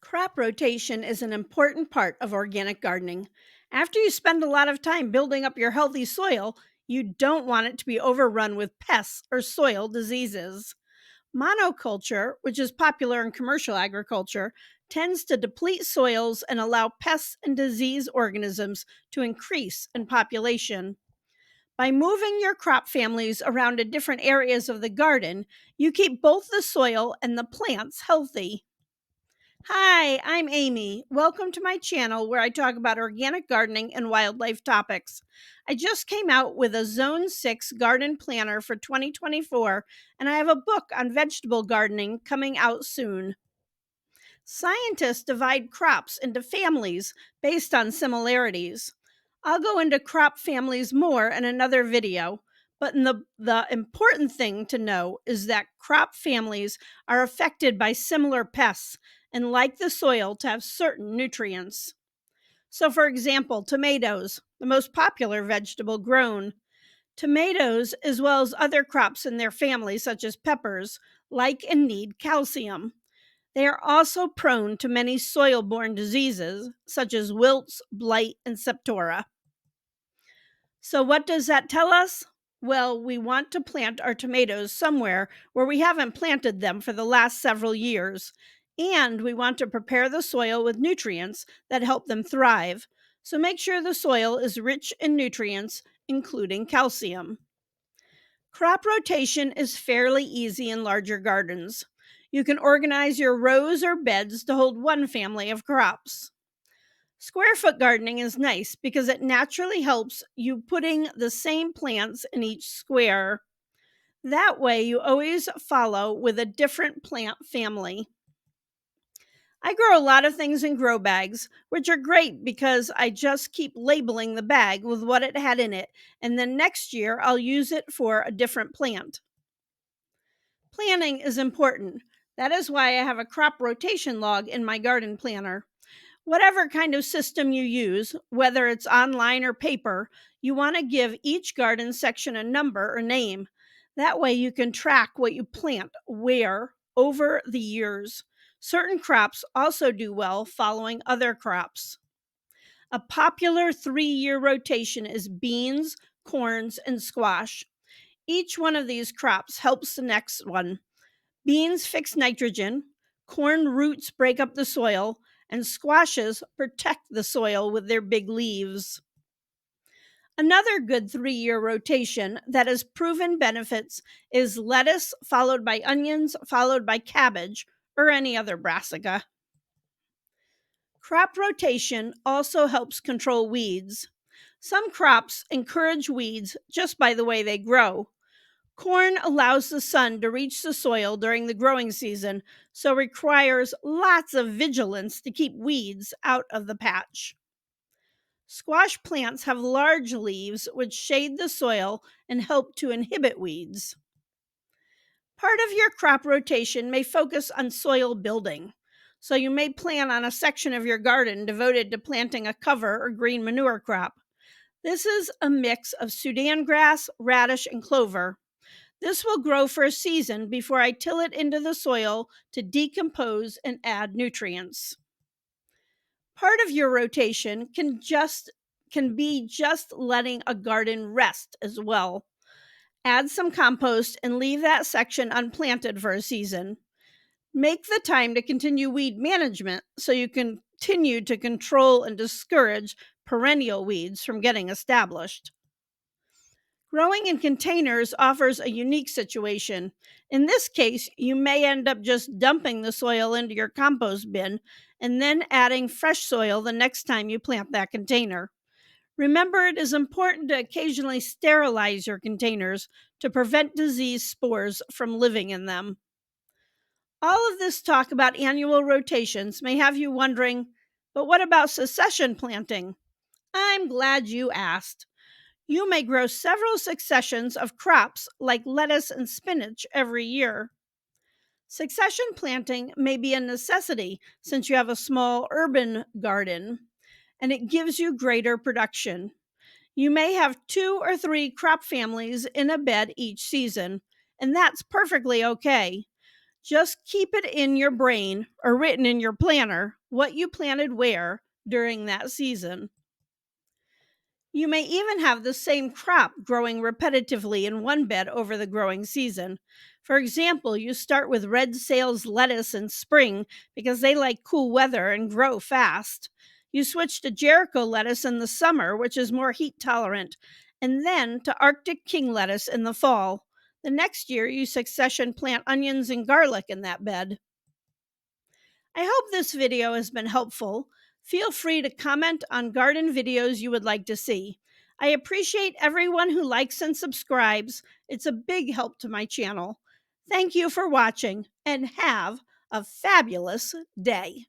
Crop rotation is an important part of organic gardening. After you spend a lot of time building up your healthy soil, you don't want it to be overrun with pests or soil diseases. Monoculture, which is popular in commercial agriculture, tends to deplete soils and allow pests and disease organisms to increase in population. By moving your crop families around to different areas of the garden, you keep both the soil and the plants healthy. Hi, I'm Amy. Welcome to my channel where I talk about organic gardening and wildlife topics. I just came out with a Zone 6 garden planner for 2024, and I have a book on vegetable gardening coming out soon. Scientists divide crops into families based on similarities. I'll go into crop families more in another video, but the important thing to know is that crop families are affected by similar pests and like the soil to have certain nutrients. So, for example, tomatoes, the most popular vegetable grown. Tomatoes, as well as other crops in their family, such as peppers, like and need calcium. They are also prone to many soil borne diseases, such as wilts, blight, and septora. So, what does that tell us? Well, we want to plant our tomatoes somewhere where we haven't planted them for the last several years. And we want to prepare the soil with nutrients that help them thrive. So, make sure the soil is rich in nutrients, including calcium. Crop rotation is fairly easy in larger gardens. You can organize your rows or beds to hold one family of crops. Square foot gardening is nice because it naturally helps you putting the same plants in each square. That way, you always follow with a different plant family. I grow a lot of things in grow bags, which are great because I just keep labeling the bag with what it had in it, and then next year I'll use it for a different plant. Planning is important. That is why I have a crop rotation log in my garden planner. Whatever kind of system you use, whether it's online or paper, you want to give each garden section a number or name. That way you can track what you plant where over the years. Certain crops also do well following other crops. A popular 3-year rotation is beans, corns, and squash. Each one of these crops helps the next one. Beans fix nitrogen, corn roots break up the soil, and squashes protect the soil with their big leaves. Another good 3-year rotation that has proven benefits is lettuce, followed by onions, followed by cabbage, or any other brassica. Crop rotation also helps control weeds. Some crops encourage weeds just by the way they grow. Corn allows the sun to reach the soil during the growing season, so requires lots of vigilance to keep weeds out of the patch. Squash plants have large leaves which shade the soil and help to inhibit weeds. Part of your crop rotation may focus on soil building. So you may plan on a section of your garden devoted to planting a cover or green manure crop. This is a mix of Sudan grass, radish, and clover. This will grow for a season before I till it into the soil to decompose and add nutrients. Part of your rotation can be just letting a garden rest as well. Add some compost and leave that section unplanted for a season. Make the time to continue weed management so you continue to control and discourage perennial weeds from getting established. Growing in containers offers a unique situation. In this case, you may end up just dumping the soil into your compost bin and then adding fresh soil the next time you plant that container. Remember, it is important to occasionally sterilize your containers to prevent disease spores from living in them. All of this talk about annual rotations may have you wondering, but what about succession planting? I'm glad you asked. You may grow several successions of crops like lettuce and spinach every year. Succession planting may be a necessity since you have a small urban garden, and it gives you greater production. You may have 2 or 3 crop families in a bed each season, and that's perfectly okay. Just keep it in your brain or written in your planner what you planted where during that season. You may even have the same crop growing repetitively in one bed over the growing season. For example, you start with red sales lettuce in spring because they like cool weather and grow fast. You switch to Jericho lettuce in the summer, which is more heat tolerant, and then to Arctic king lettuce in the fall. The next year, you succession plant onions and garlic in that bed. I hope this video has been helpful. Feel free to comment on garden videos you would like to see. I appreciate everyone who likes and subscribes. It's a big help to my channel. Thank you for watching and have a fabulous day.